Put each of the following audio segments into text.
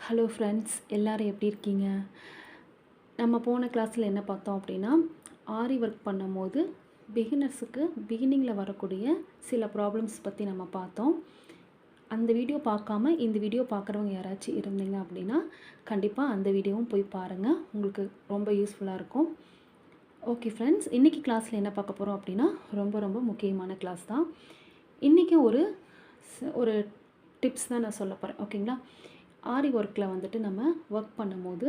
Hello friends, எல்லோரும் எப்படி இருக்கீங்க? நம்ம போன கிளாஸில் என்ன பார்த்தோம் அப்படின்னா, ஆரி ஒர்க் பண்ணும்போது பிகினர்ஸுக்கு பிகினிங்கில் வரக்கூடிய சில ப்ராப்ளம்ஸ் பற்றி நம்ம பார்த்தோம். அந்த வீடியோ பார்க்காம இந்த வீடியோ பார்க்குறவங்க யாராச்சும் இருந்தீங்க அப்படின்னா கண்டிப்பாக அந்த வீடியோவும் போய் பாருங்கள், உங்களுக்கு ரொம்ப யூஸ்ஃபுல்லாக இருக்கும். ஓகே ஃப்ரெண்ட்ஸ், இன்றைக்கி கிளாஸில் என்ன பார்க்க போகிறோம் அப்படின்னா ரொம்ப முக்கியமான கிளாஸ் தான். இன்றைக்கி ஒரு டிப்ஸ் தான் நான் சொல்ல போகிறேன். ஓகேங்களா? ஆரி ஒர்க்கில் வந்துட்டு நம்ம ஒர்க் பண்ணும்போது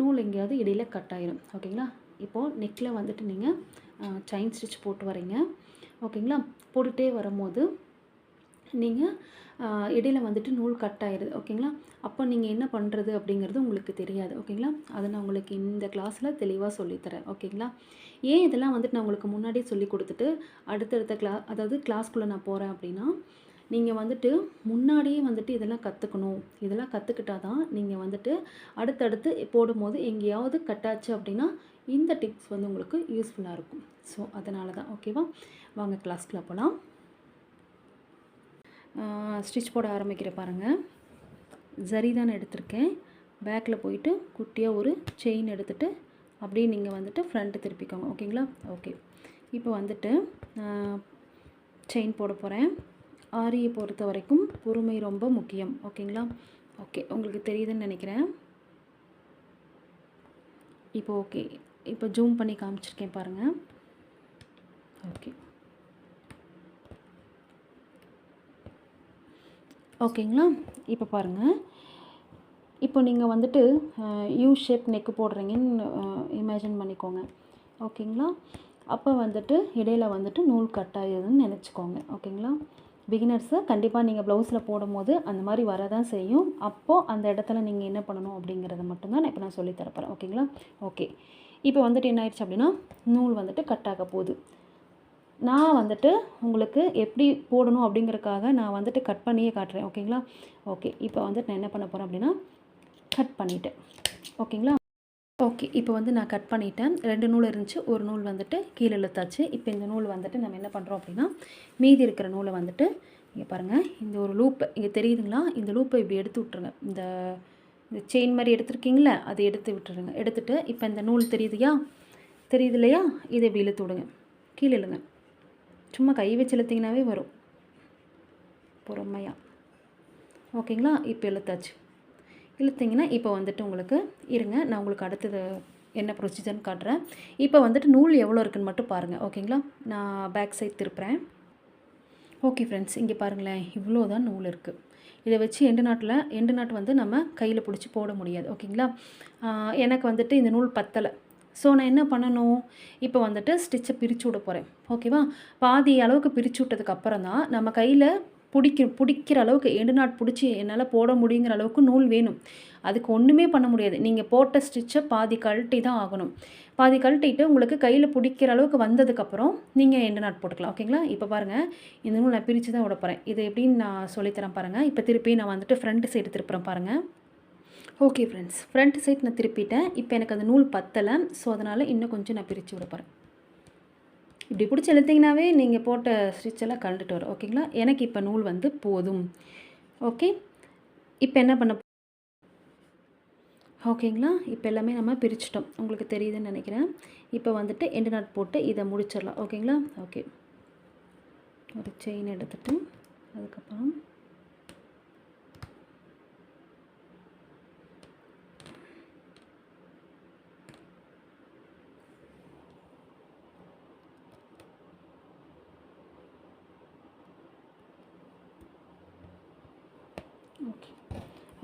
நூல் எங்கேயாவது இடையில கட் ஆயிரும். ஓகேங்களா? இப்போது நெக்கில் வந்துட்டு நீங்கள் செயின் ஸ்டிச் போட்டு வரீங்க. ஓகேங்களா? போட்டுகிட்டே வரும்போது நீங்கள் இடையில வந்துட்டு நூல் கட் ஆயிடுது. ஓகேங்களா? அப்போ நீங்கள் என்ன பண்ணுறது அப்படிங்கிறது உங்களுக்கு தெரியாது. ஓகேங்களா? அதை நான் உங்களுக்கு இந்த கிளாஸில் தெளிவாக சொல்லித்தரேன். ஓகேங்களா? ஏன் இதெல்லாம் வந்துட்டு நான் உங்களுக்கு முன்னாடியே சொல்லி கொடுத்துட்டு அடுத்தடுத்த அதாவது கிளாஸ்க்குள்ளே நான் போகிறேன் அப்படின்னா, நீங்கள் வந்துட்டு முன்னாடியே வந்துட்டு இதெல்லாம் கற்றுக்கணும். இதெல்லாம் கற்றுக்கிட்டா தான் நீங்கள் வந்துட்டு அடுத்தடுத்து போடும்போது எங்கேயாவது கட்டாச்சு அப்படின்னா இந்த டிப்ஸ் வந்து உங்களுக்கு யூஸ்ஃபுல்லாக இருக்கும். ஸோ அதனால தான். ஓகேவா? வாங்க கிளாஸ்க்குள்ள போகலாம். ஸ்டிச் போட ஆரம்பிக்கிற பாருங்கள். ஜரி தான் எடுத்திருக்கேன். பேக்கில் போயிட்டு குட்டியாக ஒரு செயின் எடுத்துகிட்டு அப்படியே நீங்கள் வந்துட்டு ஃப்ரண்ட்டு திருப்பிக்கோங்க. ஓகேங்களா? ஓகே. இப்போ வந்துட்டு செயின் போட போகிறேன். ஆரியை பொறுத்த வரைக்கும் பொறுமை ரொம்ப முக்கியம். ஓகேங்களா? ஓகே, உங்களுக்கு தெரியுதுன்னு நினைக்கிறேன். இப்போ ஓகே, இப்போ ஜூம் பண்ணி காமிச்சிருக்கேன் பாருங்கள். ஓகே ஓகேங்களா? இப்போ பாருங்கள். இப்போ நீங்கள் வந்துட்டு யூ ஷேப் நெக்கு போடுறீங்கன்னு இமேஜின் பண்ணிக்கோங்க. ஓகேங்களா? அப்போ வந்துட்டு இடையில வந்துட்டு நூல் கட் ஆகிடுதுன்னு நினச்சிக்கோங்க. ஓகேங்களா? பிகினர்ஸை கண்டிப்பாக நீங்கள் ப்ளவுஸில் போடும்போது அந்த மாதிரி வரதான் செய்யும். அப்போது அந்த இடத்துல நீங்கள் என்ன பண்ணணும் அப்படிங்கிறத மட்டும்தான் இப்போ நான் சொல்லித்தரப்போகிறேன். ஓகேங்களா? ஓகே. இப்போ வந்துட்டு என்ன ஆயிடுச்சு அப்படின்னா நூல் வந்துட்டு கட் ஆக போகுது. நான் வந்துட்டு உங்களுக்கு எப்படி போடணும் அப்படிங்கிறதுக்காக நான் வந்துட்டு கட் பண்ணியே காட்டுறேன். ஓகேங்களா? ஓகே. இப்போ வந்துட்டு நான் என்ன பண்ண போகிறேன் அப்படின்னா கட் பண்ணிவிட்டேன். ஓகேங்களா? ஓகே. இப்போ வந்து நான் கட் பண்ணிவிட்டேன். 2 நூல் இருந்துச்சு, ஒரு நூல் வந்துட்டு கீழே இழுத்தாச்சு. இப்போ இந்த நூல் வந்துட்டு நம்ம என்ன பண்ணுறோம் அப்படின்னா மீதி இருக்கிற நூலை வந்துட்டு இங்கே பாருங்கள், இந்த ஒரு லூப்பு இங்கே தெரியுதுங்களா? இந்த லூப்பை இப்படி எடுத்து விட்ருங்க. இந்த செயின் மாதிரி எடுத்துருக்கீங்களே அதை எடுத்து விட்டுருங்க. எடுத்துகிட்டு இப்போ இந்த நூல் தெரியுது இல்லையா? இதை இப்படி இழுத்து விடுங்க. கீழே இழுங்க. சும்மா கை வச்சு இழுத்திங்கனாவே வரும் பொறுமையாக. ஓகேங்களா? இப்போ இழுத்திங்கன்னா இப்போ வந்துட்டு உங்களுக்கு இருங்க, நான் உங்களுக்கு அடுத்தது என்ன ப்ரொசீஜர்னு காட்டுறேன். இப்போ வந்துட்டு நூல் எவ்வளோ இருக்குதுன்னு மட்டும் பாருங்கள். ஓகேங்களா? நான் பேக் சைட் திருப்புறேன். ஓகே ஃப்ரெண்ட்ஸ், இங்கே பாருங்களேன், இவ்வளோ தான் நூல் இருக்குது. இதை வச்சு எண்டு நாட்டு வந்து நம்ம கையில் பிடிச்சி போட முடியாது. ஓகேங்களா? எனக்கு வந்துட்டு இந்த நூல் பத்தலை. ஸோ நான் என்ன பண்ணணும், இப்போ வந்துட்டு ஸ்டிச்சை பிரித்து விட போகிறேன். ஓகேவா? பாதி அளவுக்கு பிரித்து விட்டதுக்கப்புறம் தான் நம்ம கையில் பிடிக்கிற அளவுக்கு எண்டு நாட் பிடிச்சி என்னால் போட முடியுங்கிற அளவுக்கு நூல் வேணும். அதுக்கு ஒன்றுமே பண்ண முடியாது. நீங்கள் போட்ட ஸ்டிச்சை பாதி கழட்டி தான் ஆகணும். பாதி கழட்டிட்டு உங்களுக்கு கையில் பிடிக்கிற அளவுக்கு வந்ததுக்கப்புறம் நீங்கள் எண்டு நாட் போட்டுக்கலாம். ஓகேங்களா? இப்போ பாருங்கள், இந்த நூல் நான் பிரித்து தான் விட போகிறேன். இது எப்படின்னு நான் சொல்லித்தரேன் பாருங்கள். இப்போ திருப்பி நான் வந்துட்டு ஃப்ரண்ட் சைடு திருப்புறேன் பாருங்கள். ஓகே ஃப்ரெண்ட்ஸ், ஃப்ரண்ட் சைட் நான் திருப்பிட்டேன். இப்போ எனக்கு அந்த நூல் பத்தலை. ஸோ அதனால் இன்னும் கொஞ்சம் நான் பிரித்து விட போகிறேன். இப்படி பிடிச்சி இழுத்திங்கனாவே நீங்கள் போட்ட ஸ்டிச்செல்லாம் கழண்டுட்டு வரும். ஓகேங்களா? எனக்கு இப்போ நூல் வந்து போதும். ஓகே. இப்போ என்ன பண்ண ஓகேங்களா? இப்போ எல்லாமே நம்ம பிரிச்சிட்டோம். உங்களுக்கு தெரியுதுன்னு நினைக்கிறேன். இப்போ வந்துட்டு எண்டு நாட் போட்டு இதை முடிச்சிடலாம். ஓகேங்களா? ஓகே. ஒரு செயின் எடுத்துகிட்டு அதுக்கப்புறம்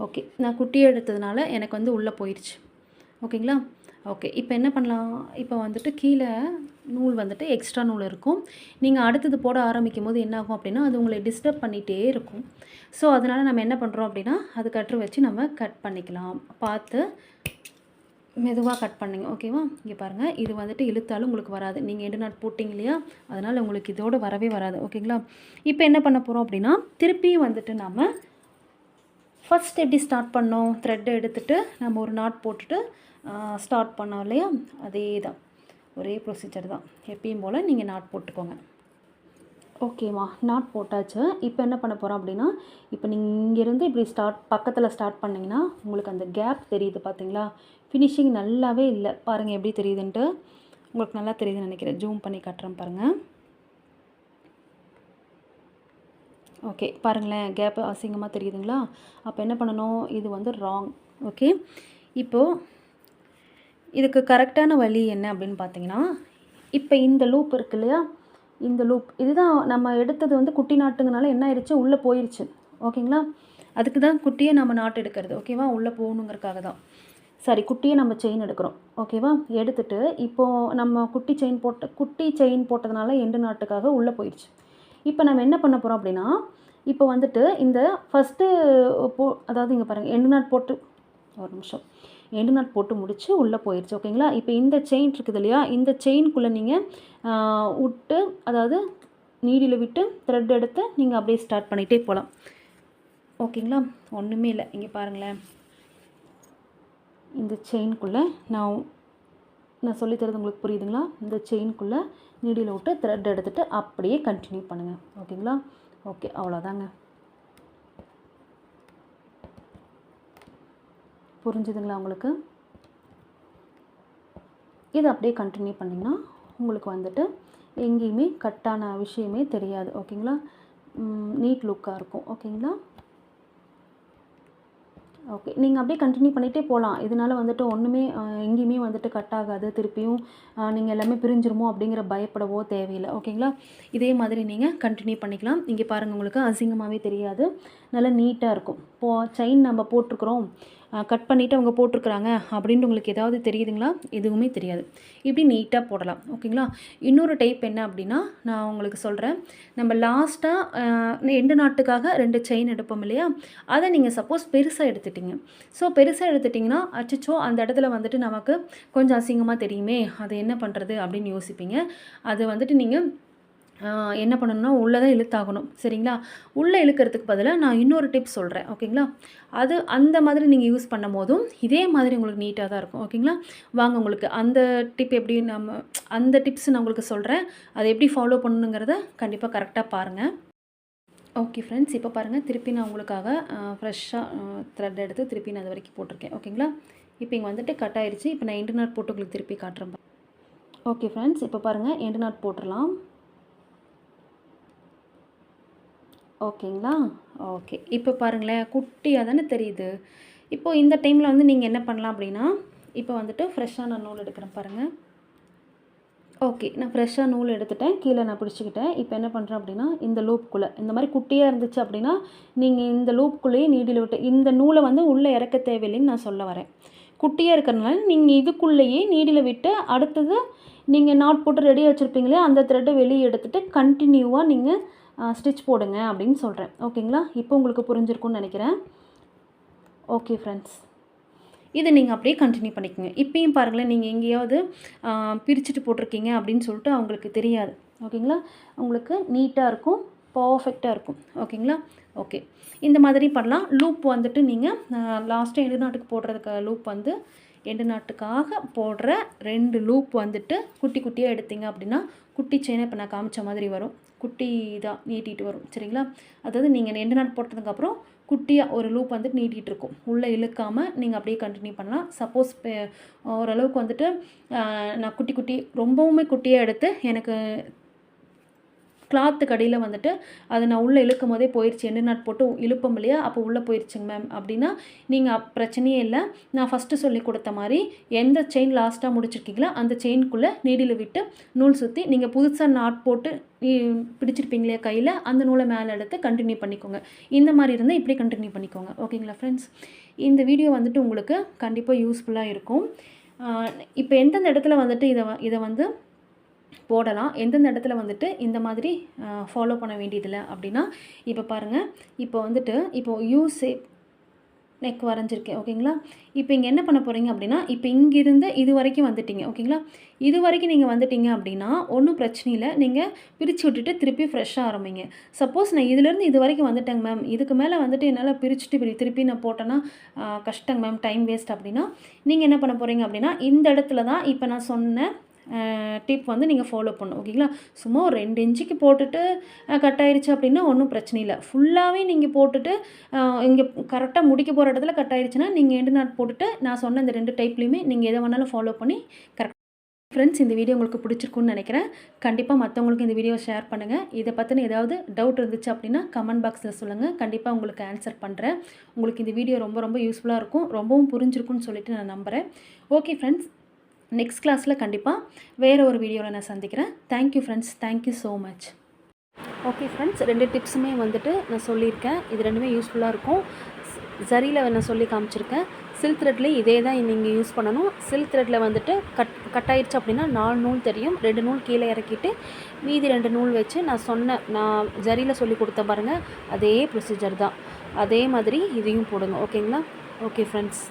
ஓகே, நான் குட்டியை எடுத்ததுனால எனக்கு வந்து உள்ளே போயிடுச்சு. ஓகேங்களா? ஓகே. இப்போ என்ன பண்ணலாம், இப்போ வந்துட்டு கீழே நூல் வந்துட்டு எக்ஸ்ட்ரா நூல் இருக்கும். நீங்கள் அடுத்தது போட ஆரம்பிக்கும் போது என்ன ஆகும் அப்படின்னா அது உங்களை டிஸ்டர்ப் பண்ணிகிட்டே இருக்கும். ஸோ அதனால் நம்ம என்ன பண்ணுறோம் அப்படின்னா அது கட்ரு வச்சு நம்ம கட் பண்ணிக்கலாம். பார்த்து மெதுவாக கட் பண்ணுங்க. ஓகேவா? இங்கே பாருங்கள், இது வந்துட்டு இழுத்தாலும் உங்களுக்கு வராது. நீங்கள் எண்டு நாட் போட்டிங்க இல்லையா? அதனால் உங்களுக்கு இதோடு வரவே வராது. ஓகேங்களா? இப்போ என்ன பண்ண போகிறோம் அப்படின்னா திருப்பியும் வந்துட்டு நம்ம ஃபஸ்ட் எப்படி ஸ்டார்ட் பண்ணோம், த்ரெட்டை எடுத்துகிட்டு நம்ம ஒரு நாட் போட்டுட்டு ஸ்டார்ட் பண்ணோம் இல்லையா? அதே தான், ஒரே ப்ரொசீஜர் தான். எப்பயும் போல் நீங்கள் நாட் போட்டுக்கோங்க. ஓகேவா, நாட் போட்டாச்சு. இப்போ என்ன பண்ண போகிறோம் அப்படின்னா, இப்போ நீங்கள் இங்கேருந்து இப்படி பக்கத்தில் ஸ்டார்ட் பண்ணிங்கன்னா உங்களுக்கு அந்த கேப் தெரியுது பார்த்தீங்களா? ஃபினிஷிங் நல்லாவே இல்லை. பாருங்கள் எப்படி தெரியுதுன்ட்டு. உங்களுக்கு நல்லா தெரியுதுன்னு நினைக்கிறேன். ஜூம் பண்ணி காட்டுறேன் பாருங்கள். ஓகே, பாருங்களேன் கேப்பு அசிங்கமாக தெரியுதுங்களா? அப்போ என்ன பண்ணணும், இது வந்து ராங். ஓகே, இப்போது இதுக்கு கரெக்டான வழி என்ன அப்படின்னு பார்த்தீங்கன்னா, இப்போ இந்த லூப் இருக்கு இல்லையா, இந்த லூப் இதுதான் நம்ம எடுத்தது வந்து குட்டி நாட்டுங்கனால என்ன ஆயிடுச்சு, உள்ளே போயிடுச்சு. ஓகேங்களா, அதுக்கு தான் குட்டியை நம்ம நாட்டு எடுக்கிறது. ஓகேவா, உள்ளே போகணுங்கிறதுக்காக தான். சரி, குட்டியை நம்ம செயின் எடுக்கிறோம். ஓகேவா, எடுத்துகிட்டு இப்போது நம்ம குட்டி செயின் போட்டதுனால எண்டு நாட்டுக்காக உள்ளே போயிடுச்சு. இப்போ நம்ம என்ன பண்ண போகிறோம் அப்படின்னா, இப்போ வந்துட்டு இந்த ஃபஸ்ட்டு அதாவது இங்கே பாருங்கள், எண்டு நாட் போட்டு ஒரு நிமிஷம் எண்டு நாட் போட்டு முடித்து உள்ளே போயிடுச்சு. ஓகேங்களா, இப்போ இந்த செயின் இருக்குது இல்லையா, இந்த செயின்குள்ளே நீங்கள் விட்டு, அதாவது நீடியில் விட்டு த்ரெட் எடுத்து நீங்கள் அப்படியே ஸ்டார்ட் பண்ணிகிட்டே போகலாம். ஓகேங்களா, ஒன்றுமே இல்லை. இங்கே பாருங்களேன், இந்த செயின்குள்ளே நான் சொல்லித்தரது உங்களுக்கு புரியுதுங்களா? இந்த செயின்குள்ளே நீடியில் விட்டு த்ரெட் எடுத்துகிட்டு அப்படியே கண்டினியூ பண்ணுங்கள். ஓகேங்களா, ஓகே, அவ்வளோதாங்க. புரிஞ்சுதுங்களா உங்களுக்கு? இது அப்படியே கண்டினியூ பண்ணிங்கன்னா உங்களுக்கு வந்துட்டு எங்கேயுமே கட்டான விஷயமே தெரியாது. ஓகேங்களா, நீட் லுக்காக இருக்கும். ஓகேங்களா, ஓகே, நீங்கள் அப்படியே கண்டினியூ பண்ணிகிட்டே போகலாம். இதனால் வந்துட்டு ஒன்றுமே எங்கேயுமே வந்துட்டு கட் ஆகாது. திருப்பியும் நீங்கள் எல்லாமே பிரிஞ்சிருமோ அப்படிங்கிற பயப்படவோ தேவையில்லை. ஓகேங்களா, இதே மாதிரி நீங்கள் கண்டினியூ பண்ணிக்கலாம். இங்கே பாருங்கள், உங்களுக்கு அசிங்கமாகவே தெரியாது, நல்லா நீட்டாக இருக்கும். செயின் நம்ம போட்டிருக்கிறோம், கட் பண்ணிவிட்டு அவங்க போட்டிருக்குறாங்க அப்படின்ட்டு உங்களுக்கு ஏதாவது தெரியுதுங்களா? எதுவுமே தெரியாது. இப்படி நீட்டாக போடலாம். ஓகேங்களா, இன்னொரு டைப் என்ன அப்படின்னா நான் உங்களுக்கு சொல்கிறேன். நம்ம லாஸ்ட்டாக எண்டு நாட்டுக்காக 2 செயின் எடுப்போம் இல்லையா, அதை நீங்கள் சப்போஸ் பெருசாக எடுத்துட்டிங்க. ஸோ பெருசாக எடுத்துட்டிங்கன்னா அச்சச்சோ அந்த இடத்துல வந்துட்டு நமக்கு கொஞ்சம் அசிங்கமாக தெரியுமே, அது என்ன பண்ணுறது அப்படின்னு யோசிப்பீங்க. அது வந்துட்டு நீங்கள் என்ன பண்ணணும்னா உள்ளே தான் இழுத்தாகணும். சரிங்களா, உள்ளே இழுக்கிறதுக்கு பதிலாக நான் இன்னொரு டிப்ஸ் சொல்கிறேன். ஓகேங்களா, அது அந்த மாதிரி நீங்கள் யூஸ் பண்ணும் போதும் இதே மாதிரி உங்களுக்கு நீட்டாக தான் இருக்கும். ஓகேங்களா, வாங்க உங்களுக்கு அந்த டிப் எப்படி அந்த டிப்ஸ் நான் உங்களுக்கு சொல்கிறேன். அதை எப்படி ஃபாலோ பண்ணணுங்கிறத கண்டிப்பாக கரெக்டாக பாருங்கள். ஓகே ஃப்ரெண்ட்ஸ், இப்போ பாருங்கள், திருப்பி நான் உங்களுக்காக ஃப்ரெஷ்ஷாக த்ரெட் எடுத்து திருப்பி நான் அது வரைக்கும் போட்டிருக்கேன். ஓகேங்களா, இப்போ இங்கே வந்துட்டு கட் ஆயிடுச்சு. இப்போ நான் எண்டு நாட் போட்டு உங்களுக்கு திருப்பி காட்டுறேன். ஓகே ஃப்ரெண்ட்ஸ், இப்போ பாருங்கள், எண்டு நாட் போட்டுடலாம். ஓகேங்களா, ஓகே, இப்போ பாருங்களேன், குட்டியாக தானே தெரியுது. இப்போது இந்த டைமில் வந்து நீங்கள் என்ன பண்ணலாம் அப்படின்னா, இப்போ வந்துட்டு ஃப்ரெஷ்ஷாக நான் நூல் எடுக்கிறேன் பாருங்கள். ஓகே, நான் ஃப்ரெஷ்ஷாக நூல் எடுத்துட்டேன், கீழே நான் பிடிச்சிக்கிட்டேன். இப்போ என்ன பண்ணுறேன் அப்படின்னா, இந்த லூப்புக்குள்ளே இந்த மாதிரி குட்டியாக இருந்துச்சு அப்படின்னா நீங்கள் இந்த லூப்புக்குள்ளேயே நீடில் விட்டு இந்த நூலை வந்து உள்ளே இறக்க தேவையில்லைன்னு நான் சொல்ல வரேன். குட்டியாக இருக்கிறதுனால நீங்கள் இதுக்குள்ளேயே நீடில் விட்டு அடுத்தது நீங்கள் நாட் போட்டு ரெடியாக வச்சுருப்பீங்களே அந்த த்ரெட்டை வெளியே எடுத்துகிட்டு கண்டினியூவாக நீங்கள் ஸ்டிச் போடுங்க அப்படின்னு சொல்கிறேன். ஓகேங்களா, இப்போ உங்களுக்கு புரிஞ்சிருக்கும்னு நினைக்கிறேன். ஓகே ஃப்ரெண்ட்ஸ், இதை நீங்கள் அப்படியே கண்டினியூ பண்ணிக்கோங்க. இப்பயும் பாருங்களேன், நீங்கள் எங்கேயாவது பிரிச்சுட்டு போட்டிருக்கீங்க அப்படின்னு சொல்லிட்டு அவங்களுக்கு தெரியாது. ஓகேங்களா, உங்களுக்கு நீட்டாக இருக்கும், பர்ஃபெக்டாக இருக்கும். ஓகேங்களா, ஓகே, இந்த மாதிரி பண்ணலாம். லூப் வந்துட்டு நீங்கள் லாஸ்ட்டாக எண்டு நாட்டுக்கு போடுறதுக்கு லூப் வந்து எண்டு நாட்டுக்காக போடுற 2 லூப் வந்துட்டு குட்டி குட்டியாக எடுத்தீங்க அப்படின்னா குட்டி செயினை இப்போ நான் காமிச்ச மாதிரி வரும். குட்டி இதாக நீட்டிகிட்டு வரும். சரிங்களா, அதாவது நீங்கள் எண்டு நாட் போட்டதுக்கப்புறம் குட்டியாக ஒரு லூப் வந்துட்டு நீட்டிகிட்டு இருக்கும். உள்ளே இழுக்காமல் நீங்கள் அப்படியே கண்டினியூ பண்ணலாம். சப்போஸ் ஓரளவுக்கு வந்துட்டு நான் குட்டி ரொம்பவுமே குட்டியாக எடுத்து எனக்கு கிளாத்து கடையில் வந்துட்டு அதை நான் உள்ளே இழுக்கும் போதே போயிடுச்சு, எண்டு நாட் போட்டு இழுப்போம் இல்லையா, அப்போ உள்ளே போயிடுச்சுங்க மேம் அப்படின்னா நீங்கள் பிரச்சனையே இல்லை. நான் ஃபஸ்ட்டு சொல்லி கொடுத்த மாதிரி எந்த செயின் லாஸ்ட்டாக முடிச்சிருக்கீங்களோ அந்த செயின்குள்ளே நீடில் விட்டு நூல் சுற்றி நீங்கள் புதுசாக நாட் போட்டு பிடிச்சிருப்பீங்களே கையில், அந்த நூலை மேலே எடுத்து கண்டினியூ பண்ணிக்கோங்க. இந்த மாதிரி இருந்தால் இப்படி கண்டினியூ பண்ணிக்கோங்க. ஓகேங்களா ஃப்ரெண்ட்ஸ், இந்த வீடியோ வந்துட்டு உங்களுக்கு கண்டிப்பாக யூஸ்ஃபுல்லாக இருக்கும். இப்போ எந்தெந்த இடத்துல வந்துட்டு இதை வந்து போடலாம், எந்தெந்த இடத்துல வந்துட்டு இந்த மாதிரி ஃபாலோ பண்ண வேண்டியதில்லை அப்படின்னா, இப்போ பாருங்கள், இப்போ வந்துட்டு இப்போது யூ ஷேப் நெக் வரைஞ்சிருக்கேன். ஓகேங்களா, இப்போ இங்கே என்ன பண்ண போகிறீங்க அப்படின்னா, இப்போ இங்கிருந்து இது வரைக்கும் வந்துட்டீங்க. ஓகேங்களா, இது வரைக்கும் நீங்கள் வந்துட்டீங்க அப்படின்னா ஒன்றும் பிரச்சனை இல்லை, நீங்கள் பிரித்து விட்டுட்டு திருப்பி ஃப்ரெஷ்ஷாக ஆரம்பிங்க. சப்போஸ் நான் இதிலேருந்து இது வரைக்கும் வந்துட்டேங்க மேம், இதுக்கு மேலே வந்துட்டு என்னால் பிரிச்சுட்டு திருப்பி நான் போட்டேன்னா கஷ்டங்க மேம், டைம் வேஸ்ட் அப்படின்னா நீங்கள் என்ன பண்ண போகிறீங்க அப்படின்னா, இந்த இடத்துல தான் இப்போ நான் சொன்ன டிப் வந்து நீங்கள் ஃபாலோ பண்ணணும். ஓகேங்களா? சும்மா ஒரு 2 இன்ச்சுக்கு போட்டுட்டு கட் ஆயிருச்சு அப்படின்னா ஒன்றும் பிரச்சனை இல்லை. ஃபுல்லாகவே நீங்கள் போட்டுட்டு இங்கே கரெக்டாக முடிக்க போகிற இடத்துல கட் ஆயிருச்சுன்னா நீங்கள் எண்டு நாட் போட்டுட்டு நான் சொன்ன இந்த 2 டைப்லையுமே நீங்கள் எதை வேணாலும் ஃபாலோ பண்ணி கரெக்ட். ஃப்ரெண்ட்ஸ், இந்த வீடியோ உங்களுக்கு பிடிச்சிருக்குன்னு நினைக்கிறேன். கண்டிப்பாக மற்றவங்களுக்கு இந்த வீடியோ ஷேர் பண்ணுங்கள். இதை பற்றின ஏதாவது டவுட் இருந்துச்சு அப்படின்னா கமெண்ட் பாக்ஸில் சொல்லுங்கள். கண்டிப்பாக உங்களுக்கு ஆன்சர் பண்ணுறேன். உங்களுக்கு இந்த வீடியோ ரொம்ப ரொம்ப யூஸ்ஃபுல்லாக இருக்கும், ரொம்பவும் புரிஞ்சிருக்குன்னு சொல்லிட்டு நான் நம்புகிறேன். ஓகே ஃப்ரெண்ட்ஸ், நெக்ஸ்ட் கிளாஸில் கண்டிப்பாக வேறு ஒரு வீடியோவில் நான் சந்திக்கிறேன். Thank you friends, thank you so much. Okay friends, 2 டிப்ஸுமே வந்துட்டு நான் சொல்லியிருக்கேன். இது 2மே யூஸ்ஃபுல்லாக இருக்கும். ஜரியில் நான் சொல்லி காமிச்சிருக்கேன். சில்க் த்ரெட்லேயும் இதே தான் நீங்கள் யூஸ் பண்ணணும். சில்க் த்ரெட்டில் வந்துட்டு கட் ஆயிடுச்சு அப்படின்னா 4 நூல் தெரியும். 2 நூல் கீழே இறக்கிட்டு மீதி 2 நூல் வச்சு நான் ஜரியில் சொல்லி கொடுத்த பாருங்கள், அதே ப்ரொசீஜர் தான். அதே மாதிரி இதையும் போடுங்க. ஓகேங்களா? Okay friends.